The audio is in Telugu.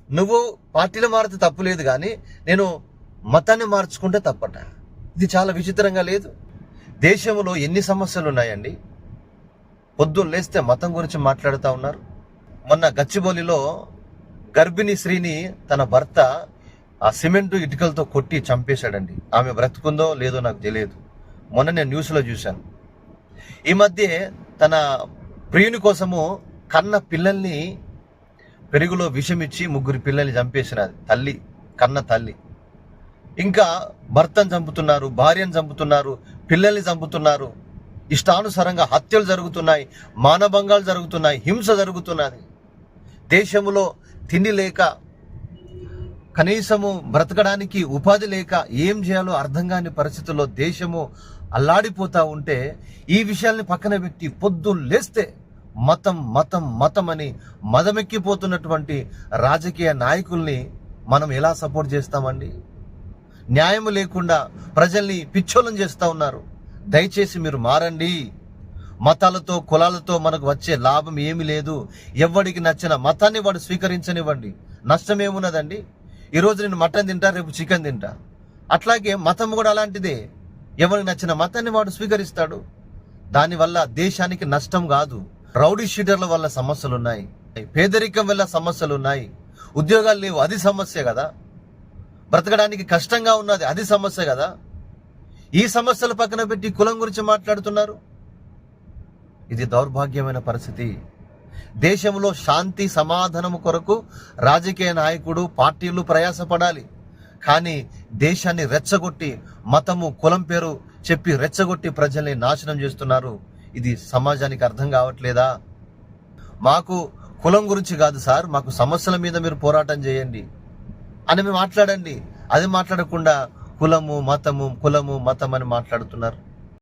నువ్వు పార్టీలు మారితే తప్పు లేదు, కానీ నేను మతాన్ని మార్చుకుంటే తప్పట. ఇది చాలా విచిత్రంగా లేదు? దేశంలో ఎన్ని సమస్యలు ఉన్నాయండి. పొద్దున్న లేస్తే మతం గురించి మాట్లాడుతూ ఉన్నారు. మొన్న గచ్చిబౌలిలో గర్భిణీ స్త్రీని తన భర్త ఆ సిమెంటు ఇటుకలతో కొట్టి చంపేశాడండి. ఆమె బ్రతుకుందో లేదో నాకు తెలియదు. మొన్న నేను న్యూస్లో చూశాను. ఈ మధ్య తన ప్రియుని కోసము కన్న పిల్లల్ని పెరుగులో విషమిచ్చి 3 పిల్లల్ని చంపేసినది తల్లి, కన్న తల్లి. ఇంకా భర్తను చంపుతున్నారు, భార్యను చంపుతున్నారు, పిల్లల్ని చంపుతున్నారు. ఇష్టానుసారంగా హత్యలు జరుగుతున్నాయి, మానభంగాలు జరుగుతున్నాయి, హింస జరుగుతున్నది. దేశంలో తిండి లేక, కనీసము బ్రతకడానికి ఉపాధి లేక ఏం చేయాలో అర్థం కాని పరిస్థితుల్లో దేశము అల్లాడిపోతా ఉంటే ఈ విషయాల్ని పక్కన పెట్టి పొద్దున్న లేస్తే మతం మతం మతం అని మదమెక్కిపోతున్నటువంటి రాజకీయ నాయకుల్ని మనం ఎలా సపోర్ట్ చేస్తామండి? న్యాయం లేకుండా ప్రజల్ని పిచ్చోళ్ళని చేస్తూ ఉన్నారు. దయచేసి మీరు మారండి. మతాలతో కులాలతో మనకు వచ్చే లాభం ఏమీ లేదు. ఎవడికి నచ్చిన మతాన్ని వాడు స్వీకరించనివ్వండి, నష్టం ఏమున్నదండి? ఈరోజు నేను మటన్ తింటా, రేపు చికెన్ తింటా. అట్లాగే మతం కూడా అలాంటిదే. ఎవరికి నచ్చిన మతాన్ని వాడు స్వీకరిస్తాడు. దానివల్ల దేశానికి నష్టం కాదు. రౌడీ షీటర్ల వల్ల సమస్యలు ఉన్నాయి, పేదరికం వల్ల సమస్యలు ఉన్నాయి, ఉద్యోగాలు లేవు, అది సమస్య కదా. బ్రతకడానికి కష్టంగా ఉన్నది, అది సమస్య కదా. ఈ సమస్యలు పక్కన పెట్టి కులం గురించి మాట్లాడుతున్నారు. ఇది దౌర్భాగ్యమైన పరిస్థితి. దేశంలో శాంతి సమాధానము కొరకు రాజకీయ నాయకుడు, పార్టీలు ప్రయాసపడాలి. కానీ దేశాన్ని రెచ్చగొట్టి మతము కులం పేరు చెప్పి రెచ్చగొట్టి ప్రజల్ని నాశనం చేస్తున్నారు. ఇది సమాజానికి అర్థం కావట్లేదా? మాకు కులం గురించి కాదు సార్, మాకు సమస్యల మీద మీరు పోరాటం చేయండి అని మేము మాట్లాడండి. అది మాట్లాడకుండా కులము మతము కులము మతం అని మాట్లాడుతున్నారు.